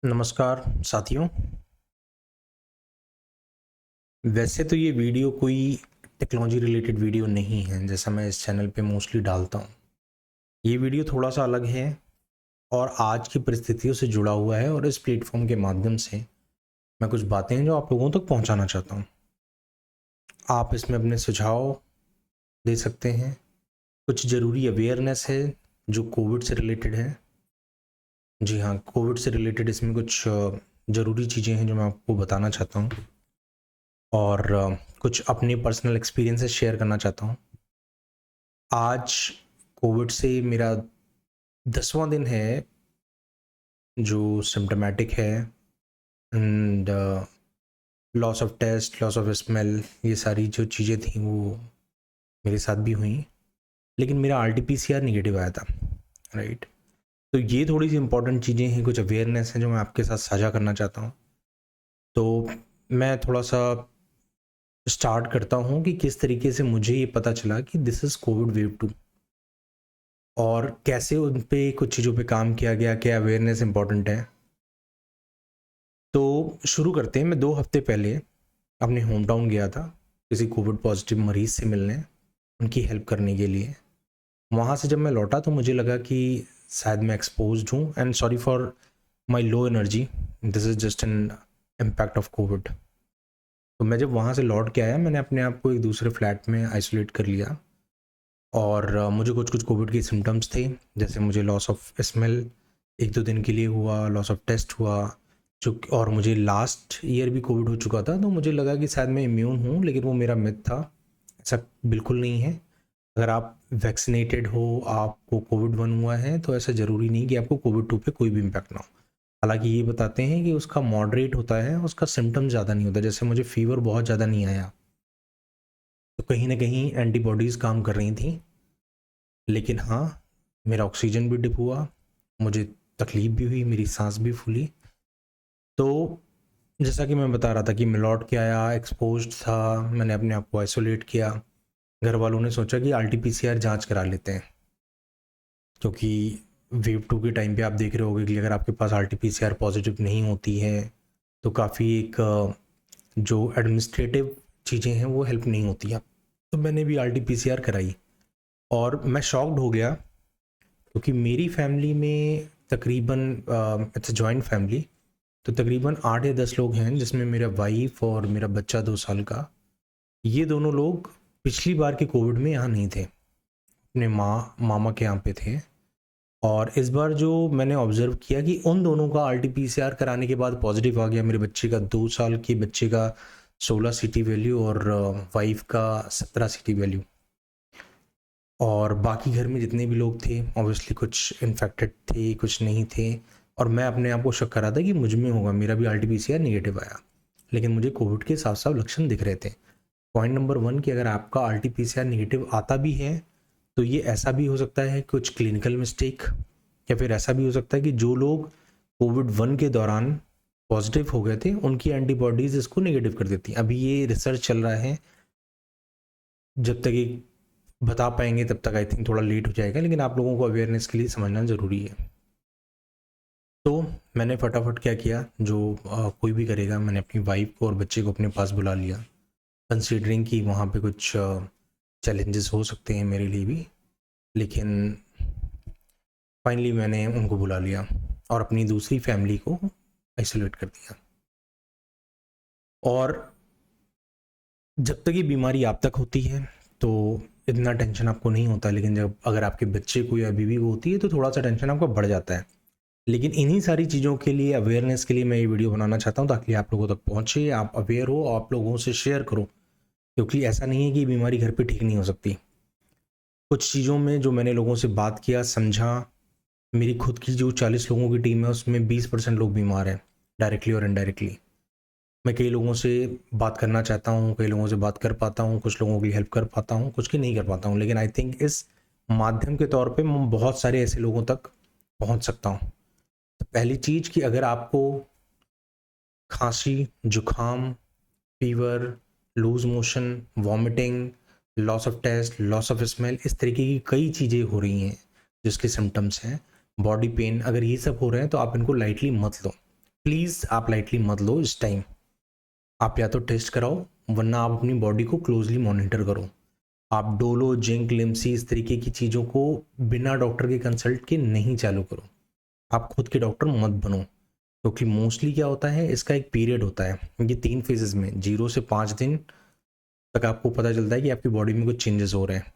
नमस्कार साथियों। वैसे तो ये वीडियो कोई टेक्नोलॉजी रिलेटेड वीडियो नहीं है जैसा मैं इस चैनल पे मोस्टली डालता हूँ। ये वीडियो थोड़ा सा अलग है और आज की परिस्थितियों से जुड़ा हुआ है और इस प्लेटफॉर्म के माध्यम से मैं कुछ बातें हैं जो आप लोगों तक पहुँचाना चाहता हूँ। आप इसमें अपने सुझाव दे सकते हैं। कुछ ज़रूरी अवेयरनेस है जो कोविड से रिलेटेड है। जी हाँ, कोविड से रिलेटेड इसमें कुछ ज़रूरी चीज़ें हैं जो मैं आपको बताना चाहता हूँ और कुछ अपने पर्सनल एक्सपीरियंसेस शेयर करना चाहता हूँ। आज कोविड से मेरा 10वां दिन है जो सिम्प्टोमेटिक है and loss of taste, loss of smell, ये सारी जो चीज़ें थी वो मेरे साथ भी हुई। लेकिन मेरा आरटीपीसीआर नेगेटिव आया था, राइट। तो ये थोड़ी सी इंपॉर्टेंट चीज़ें हैं, कुछ अवेयरनेस है जो मैं आपके साथ साझा करना चाहता हूँ। तो मैं थोड़ा सा स्टार्ट करता हूँ कि किस तरीके से मुझे ये पता चला कि दिस इज़ कोविड वेव 2 और कैसे उन पे कुछ चीज़ों पे काम किया गया, क्या अवेयरनेस इंपॉर्टेंट है। तो शुरू करते हैं। मैं 2 हफ्ते पहले अपने होम टाउन गया था किसी कोविड पॉजिटिव मरीज़ से मिलने, उनकी हेल्प करने के लिए। वहाँ से जब मैं लौटा तो मुझे लगा कि शायद मैं एक्सपोज्ड हूँ and sorry for my low energy, this is just an impact of Covid. तो मैं जब वहाँ से लौट के आया, मैंने अपने आप को एक दूसरे फ्लैट में आइसोलेट कर लिया और मुझे कुछ कोविड के सिम्टम्स थे, जैसे मुझे लॉस ऑफ स्मेल 1-2 दिन के लिए हुआ, लॉस ऑफ टेस्ट हुआ, जो और मुझे लास्ट ईयर भी कोविड हो चुका था। तो मुझे लगा कि शायद मैं इम्यून हूँ, लेकिन वो मेरा मिथ था। ऐसा बिल्कुल नहीं है। अगर आप वैक्सीनेटेड हो, आपको कोविड 1 हुआ है, तो ऐसा ज़रूरी नहीं कि आपको कोविड 2 पे कोई भी इम्पैक्ट ना हो। हालाँकि ये बताते हैं कि उसका मॉडरेट होता है, उसका सिम्पटम ज़्यादा नहीं होता। जैसे मुझे फ़ीवर बहुत ज़्यादा नहीं आया, तो कहीं न कहीं एंटीबॉडीज़ काम कर रही थी। लेकिन हाँ, मेरा ऑक्सीजन भी डिप हुआ, मुझे तकलीफ़ भी हुई, मेरी साँस भी फूली। तो जैसा कि मैं बता रहा था कि मैं लौट के आया, एक्सपोज़्ड था, मैंने अपने आप को आइसोलेट किया। घर वालों ने सोचा कि आरटी-पीसीआर जाँच करा लेते हैं, क्योंकि वेव 2 के टाइम पे आप देख रहे होंगे कि अगर आपके पास आरटी-पीसीआर पॉज़िटिव नहीं होती है, तो काफ़ी एक जो एडमिनिस्ट्रेटिव चीज़ें हैं, वो हेल्प नहीं होती हैं। तो मैंने भी आरटी-पीसीआर कराई और मैं शॉक्ड हो गया, क्योंकि मेरी फैमिली में तकरीबन इट्स अ जॉइंट फैमिली, तो तकरीबन 8 या 10 लोग हैं, जिसमें मेरा वाइफ और मेरा बच्चा 2 साल का। ये दोनों लोग पिछली बार के कोविड में यहाँ नहीं थे, अपने मामा के यहाँ पे थे। और इस बार जो मैंने ऑब्ज़र्व किया कि उन दोनों का आरटी-पीसीआर कराने के बाद पॉज़िटिव आ गया। मेरे बच्चे का 2 साल के बच्चे का 16 सीटी वैल्यू और वाइफ का 17 सीटी वैल्यू। और बाकी घर में जितने भी लोग थे, ऑब्वियसली कुछ इन्फेक्टेड थे, कुछ नहीं थे। और मैं अपने आप को शक कर रहा था कि मुझ में होगा, मेरा भी आरटी-पीसीआर नेगेटिव आया, लेकिन मुझे कोविड के साफ-साफ लक्षण दिख रहे थे। पॉइंट नंबर 1 कि अगर आपका आरटी-पीसीआर नेगेटिव आता भी है, तो ये ऐसा भी हो सकता है कुछ क्लिनिकल मिस्टेक, या फिर ऐसा भी हो सकता है कि जो लोग कोविड 1 के दौरान पॉजिटिव हो गए थे, उनकी एंटीबॉडीज़ इसको नेगेटिव कर देती हैं। अभी ये रिसर्च चल रहा है, जब तक ये बता पाएंगे तब तक आई थिंक थोड़ा लेट हो जाएगा, लेकिन आप लोगों को अवेयरनेस के लिए समझना ज़रूरी है। तो मैंने फटाफट क्या किया, जो कोई भी करेगा, मैंने अपनी वाइफ को और बच्चे को अपने पास बुला लिया, कंसीडरिंग कि वहाँ पे कुछ चैलेंजेस हो सकते हैं मेरे लिए भी। लेकिन फाइनली मैंने उनको बुला लिया और अपनी दूसरी फैमिली को आइसोलेट कर दिया। और जब तक ये बीमारी आप तक होती है तो इतना टेंशन आपको नहीं होता, लेकिन जब अगर आपके बच्चे को या बीवी को होती है तो थोड़ा सा टेंशन आपको बढ़ जाता है। लेकिन इन्हीं सारी चीज़ों के लिए, अवेयरनेस के लिए मैं ये वीडियो बनाना चाहता हूँ, ताकि आप लोगों तक पहुँचे, आप अवेयर हो, आप लोगों से शेयर करो। क्योंकि ऐसा नहीं है कि बीमारी घर पे ठीक नहीं हो सकती। कुछ चीज़ों में जो मैंने लोगों से बात किया, समझा, मेरी खुद की जो 40 लोगों की टीम है उसमें 20% लोग बीमार हैं, डायरेक्टली और इनडायरेक्टली। मैं कई लोगों से बात करना चाहता हूँ, कई लोगों से बात कर पाता हूँ, कुछ लोगों की हेल्प कर पाता हूँ, कुछ की नहीं कर पाता हूँ, लेकिन आई थिंक इस माध्यम के तौर पे मैं बहुत सारे ऐसे लोगों तक पहुँच सकता हूँ। तो पहली चीज़ कि अगर आपको खांसी, जुकाम, fever, loose motion, vomiting, loss of taste, loss of smell, इस तरीके की कई चीज़ें हो रही हैं जिसके सिम्टम्स हैं, बॉडी पेन, अगर ये सब हो रहे हैं तो आप इनको लाइटली मत लो। प्लीज़ आप लाइटली मत लो इस टाइम। आप या तो टेस्ट कराओ, वरना आप अपनी बॉडी को क्लोजली मॉनिटर करो। आप डोलो, जिंक, लिम्सी इस तरीके की चीज़ों को बिना डॉक्टर के कंसल्ट के नहीं चालू करो। आप खुद के डॉक्टर मत बनो, क्योंकि मोस्टली क्या होता है, इसका एक पीरियड होता है, ये 3 फेजेस में 0 से 5 दिन तक आपको पता चलता है कि आपकी बॉडी में कुछ चेंजेस हो रहे हैं,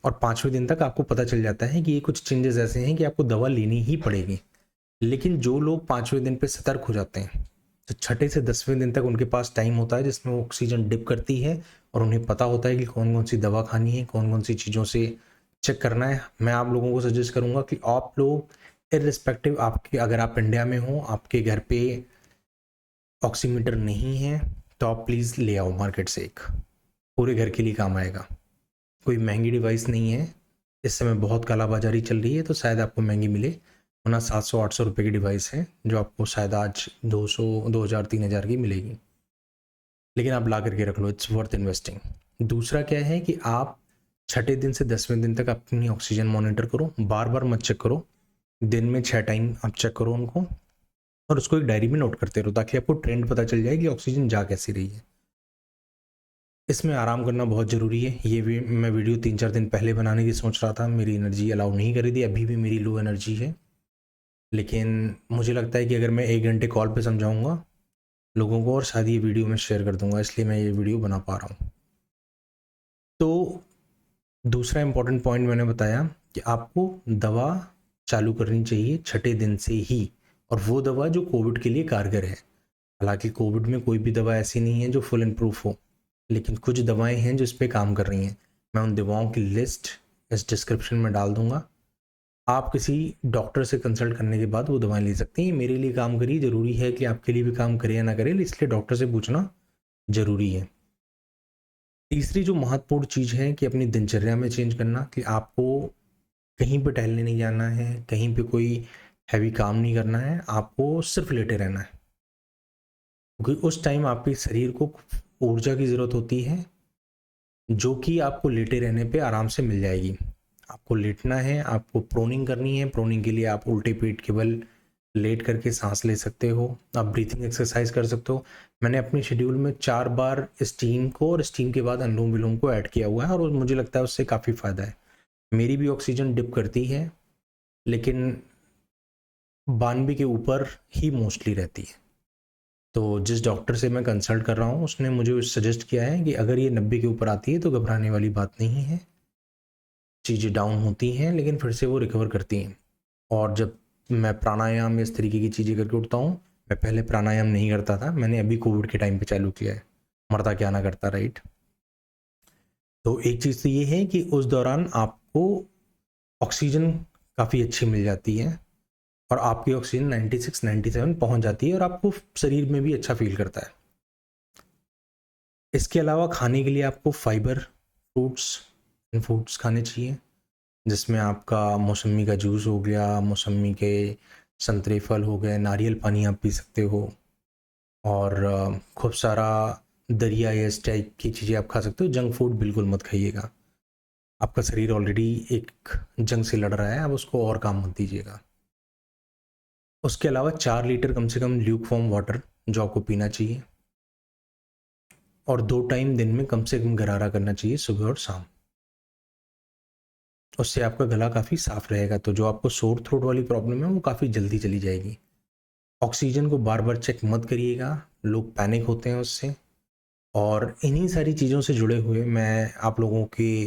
और 5वें दिन तक आपको पता चल जाता है कि ये कुछ चेंजेस ऐसे हैं कि आपको दवा लेनी ही पड़ेगी। लेकिन जो लोग 5वें दिन पे सतर्क हो जाते हैं, तो 6ठे से 10वें दिन तक उनके पास टाइम होता है जिसमें वो ऑक्सीजन डिप करती है, और उन्हें पता होता है कि कौन कौन सी दवा खानी है, कौन कौन सी चीज़ों से चेक करना है। मैं आप लोगों को सजेस्ट करूँगा कि आप लोग इर्रिस्पेक्टिव, आपके अगर आप इंडिया में हो, आपके घर पे ऑक्सीमीटर नहीं है, तो आप प्लीज़ ले आओ मार्केट से एक, पूरे घर के लिए काम आएगा। कोई महंगी डिवाइस नहीं है, इस समय बहुत कालाबाजारी चल रही है, तो शायद आपको महंगी मिले, वरना 700-800 रुपये की डिवाइस है जो आपको शायद आज 200, 2000, 3000 की मिलेगी। लेकिन आप ला करके रख लो, इट्स वर्थ इन्वेस्टिंग। दूसरा क्या है कि आप 6ठे दिन से 10वें दिन तक अपनी ऑक्सीजन मॉनिटर करो, बार बार मत चेक करो, दिन में 6 टाइम आप चेक करो उनको, और उसको एक डायरी में नोट करते रहो, ताकि आपको ट्रेंड पता चल जाए कि ऑक्सीजन जा कैसी रही है। इसमें आराम करना बहुत ज़रूरी है। ये भी मैं वीडियो 3-4 दिन पहले बनाने की सोच रहा था, मेरी एनर्जी अलाउ नहीं कर रही थी, अभी भी मेरी लो एनर्जी है, लेकिन मुझे लगता है कि अगर मैं 1 घंटे कॉल पे समझाऊंगा लोगों को, और शायद ये वीडियो मैं शेयर कर दूंगा, इसलिए मैं ये वीडियो बना पा रहा हूँ। तो दूसरा इम्पॉर्टेंट पॉइंट मैंने बताया कि आपको दवा चालू करनी चाहिए 6ठे दिन से ही, और वो दवा जो कोविड के लिए कारगर है। हालांकि कोविड में कोई भी दवा ऐसी नहीं है जो फुल एंड प्रूफ हो, लेकिन कुछ दवाएं हैं जो इस पर काम कर रही हैं। मैं उन दवाओं की लिस्ट इस डिस्क्रिप्शन में डाल दूंगा, आप किसी डॉक्टर से कंसल्ट करने के बाद वो दवाएं ले सकते हैं। मेरे लिए काम करी, ज़रूरी है कि आपके लिए भी काम करे या ना करे, इसलिए डॉक्टर से पूछना ज़रूरी है। तीसरी जो महत्वपूर्ण चीज़ है कि अपनी दिनचर्या में चेंज करना, कि आपको कहीं पे टहलने नहीं जाना है, कहीं पे कोई हैवी काम नहीं करना है, आपको सिर्फ लेटे रहना है, क्योंकि उस टाइम आपके शरीर को ऊर्जा की ज़रूरत होती है, जो कि आपको लेटे रहने पे आराम से मिल जाएगी। आपको लेटना है, आपको प्रोनिंग करनी है। प्रोनिंग के लिए आप उल्टे पेट केवल लेट करके सांस ले सकते हो, आप ब्रीथिंग एक्सरसाइज कर सकते हो। मैंने अपने शेड्यूल में 4 बार स्टीम को और स्टीम के बाद अनुलोम विलोम को ऐड किया हुआ है, और मुझे लगता है उससे काफ़ी फ़ायदा है। मेरी भी ऑक्सीजन डिप करती है, लेकिन 92 के ऊपर ही मोस्टली रहती है। तो जिस डॉक्टर से मैं कंसल्ट कर रहा हूँ, उसने मुझे सजेस्ट किया है कि अगर ये 90 के ऊपर आती है तो घबराने वाली बात नहीं है, चीज़ें डाउन होती हैं लेकिन फिर से वो रिकवर करती हैं। और जब मैं प्राणायाम इस तरीके की चीज़ें करके उठता हूँ, मैं पहले प्राणायाम नहीं करता था, मैंने अभी कोविड के टाइम पे चालू किया है, मरता क्या ना करता, राइट। तो एक चीज़ तो ये है कि उस दौरान आपको ऑक्सीजन काफ़ी अच्छी मिल जाती है, और आपकी ऑक्सीजन 96-97 पहुँच जाती है, और आपको शरीर में भी अच्छा फील करता है। इसके अलावा खाने के लिए आपको फाइबर, फ्रूट्स खाने चाहिए, जिसमें आपका मौसमी का जूस हो गया, मौसमी के संतरे फल हो गए, नारियल पानी आप पी सकते हो, और खूब सारा दरिया या इस टाइप की चीज़ें आप खा सकते हो। जंक फूड बिल्कुल मत खाइएगा, आपका शरीर ऑलरेडी एक जंग से लड़ रहा है, आप उसको और काम मत दीजिएगा। उसके अलावा 4 लीटर कम से कम ल्यूक वार्म वाटर जो आपको पीना चाहिए, और 2 टाइम दिन में कम से कम गरारा करना चाहिए, सुबह और शाम। उससे आपका गला काफ़ी साफ रहेगा, तो जो आपको सोर थ्रोट वाली प्रॉब्लम है वो काफ़ी जल्दी चली जाएगी। ऑक्सीजन को बार बार चेक मत करिएगा, लोग पैनिक होते हैं उससे। और इन्हीं सारी चीज़ों से जुड़े हुए मैं आप लोगों के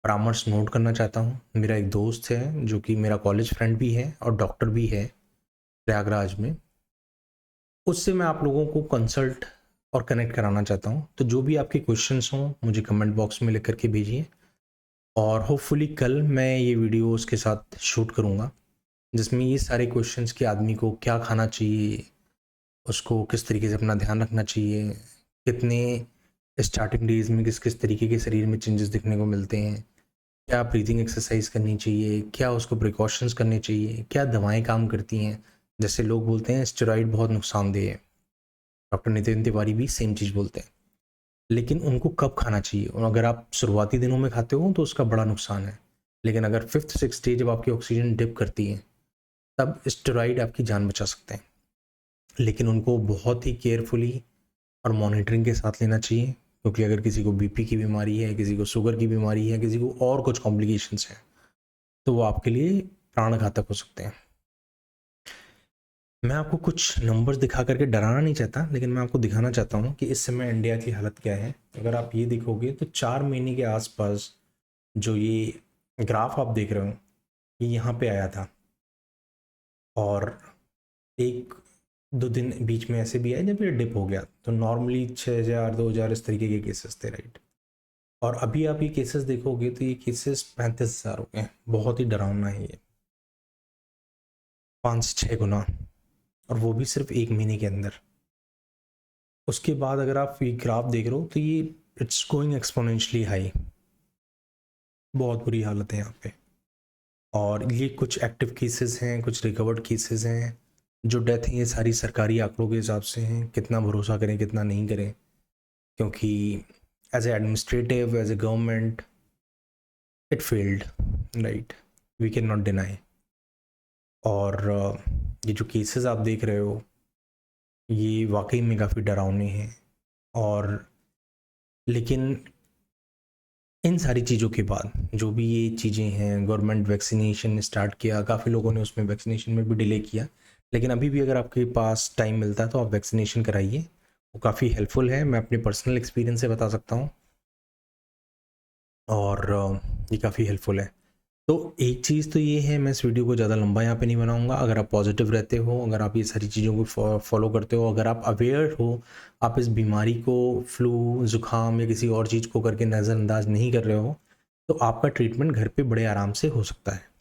परामर्श नोट करना चाहता हूँ। मेरा एक दोस्त है जो कि मेरा कॉलेज फ्रेंड भी है और डॉक्टर भी है प्रयागराज में, उससे मैं आप लोगों को कंसल्ट और कनेक्ट कराना चाहता हूँ। तो जो भी आपके क्वेश्चंस हों मुझे कमेंट बॉक्स में लिख करके भेजिए, और होपफुली कल मैं ये वीडियो उसके साथ शूट करूँगा, जिसमें ये सारे क्वेश्चंस कि आदमी को क्या खाना चाहिए, उसको किस तरीके से अपना ध्यान रखना चाहिए, कितने स्टार्टिंग डेज में किस किस तरीके के शरीर में चेंजेस दिखने को मिलते हैं, क्या ब्रीथिंग एक्सरसाइज करनी चाहिए, क्या उसको प्रिकॉशंस करने चाहिए, क्या दवाएं काम करती हैं। जैसे लोग बोलते हैं स्टेरॉइड बहुत नुकसानदेह है, डॉक्टर नितिन तिवारी भी सेम चीज़ बोलते हैं, लेकिन उनको कब खाना चाहिए। और अगर आप शुरुआती दिनों में खाते हो तो उसका बड़ा नुकसान है, लेकिन अगर 5th-6th डे जब आपकी ऑक्सीजन डिप करती है, तब स्टेरॉइड आपकी जान बचा सकते हैं। लेकिन उनको बहुत ही केयरफुली और मॉनिटरिंग के साथ लेना चाहिए, क्योंकि अगर किसी को बीपी की बीमारी है, किसी को शुगर की बीमारी है, किसी को और कुछ कॉम्प्लिकेशंस हैं, तो वो आपके लिए प्राण घातक हो सकते हैं। मैं आपको कुछ नंबर्स दिखा करके डराना नहीं चाहता, लेकिन मैं आपको दिखाना चाहता हूँ कि इस समय इंडिया की हालत क्या है। अगर आप ये देखोगे तो 4 महीने के आसपास जो ये ग्राफ आप देख रहे हो, ये यहाँ पे आया था, और एक दो दिन बीच में ऐसे भी आए जब ये डिप हो गया। तो नॉर्मली 6,000 2,000 इस तरीके के केसेस थे, राइट। और अभी आप ये केसेस देखोगे तो ये केसेस 35,000 हो गए। बहुत ही डरावना है ये, 5 से 6 गुना, और वो भी सिर्फ 1 महीने के अंदर। उसके बाद अगर आप ये ग्राफ देख रहे हो तो ये इट्स गोइंग एक्सपोनेंशियली हाई। बहुत बुरी हालत है यहाँ पे। और ये कुछ एक्टिव केसेस हैं, कुछ रिकवर्ड केसेस हैं। जो डेथ है ये सारी सरकारी आंकड़ों के हिसाब से हैं। कितना भरोसा करें कितना नहीं करें, क्योंकि as a administrative, as a government, it failed, right, we can not deny. और ये जो केसेस आप देख रहे हो ये वाकई में काफ़ी डरावने हैं। और लेकिन इन सारी चीज़ों के बाद जो भी ये चीज़ें हैं, गवर्नमेंट वैक्सीनेशन स्टार्ट किया, काफ़ी लोगों ने उसमें वैक्सीनेशन में भी डिले किया, लेकिन अभी भी अगर आपके पास टाइम मिलता है तो आप वैक्सीनेशन कराइए। वो काफ़ी हेल्पफुल है, मैं अपने पर्सनल एक्सपीरियंस से बता सकता हूँ। और ये काफ़ी हेल्पफुल है। तो एक चीज़ तो ये है, मैं इस वीडियो को ज़्यादा लंबा यहाँ पे नहीं बनाऊंगा। अगर आप पॉजिटिव रहते हो, अगर आप ये सारी चीज़ों को फॉलो करते हो, अगर आप अवेयर हो, आप इस बीमारी को फ्लू, ज़ुकाम या किसी और चीज़ को करके नज़रअंदाज नहीं कर रहे हो, तो आपका ट्रीटमेंट घर पे बड़े आराम से हो सकता है।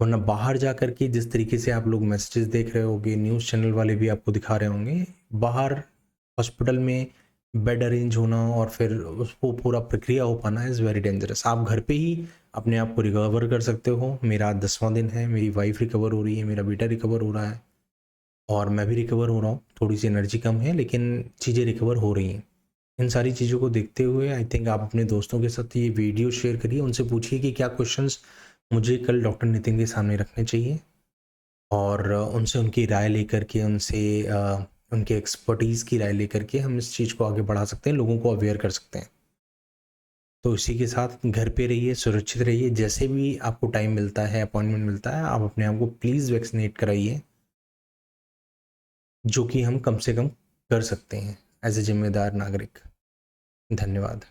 वरना बाहर जा कर के जिस तरीके से आप लोग मैसेजेस देख रहे होंगे, न्यूज़ चैनल वाले भी आपको दिखा रहे होंगे, बाहर हॉस्पिटल में बेड अरेंज होना और फिर उसको पूरा प्रक्रिया हो पाना इज़ वेरी डेंजरस। आप घर पे ही अपने आप को रिकवर कर सकते हो। मेरा 10वां दिन है, मेरी वाइफ रिकवर हो रही है, मेरा बेटा रिकवर हो रहा है, और मैं भी रिकवर हो रहा हूँ। थोड़ी सी एनर्जी कम है, लेकिन चीज़ें रिकवर हो रही हैं। इन सारी चीज़ों को देखते हुए आई थिंक आप अपने दोस्तों के साथ ये वीडियो शेयर करिए, उनसे पूछिए कि क्या क्वेश्चंस मुझे कल डॉक्टर नितिन के सामने रखने चाहिए, और उनसे उनकी राय लेकर के, उनसे उनके एक्सपर्टीज़ की राय लेकर के हम इस चीज़ को आगे बढ़ा सकते हैं, लोगों को अवेयर कर सकते हैं। तो इसी के साथ घर पे रहिए, सुरक्षित रहिए। जैसे भी आपको टाइम मिलता है, अपॉइंटमेंट मिलता है, आप अपने आप को प्लीज़ वैक्सीनेट कराइए, जो कि हम कम से कम कर सकते हैं एज ए जिम्मेदार नागरिक। धन्यवाद।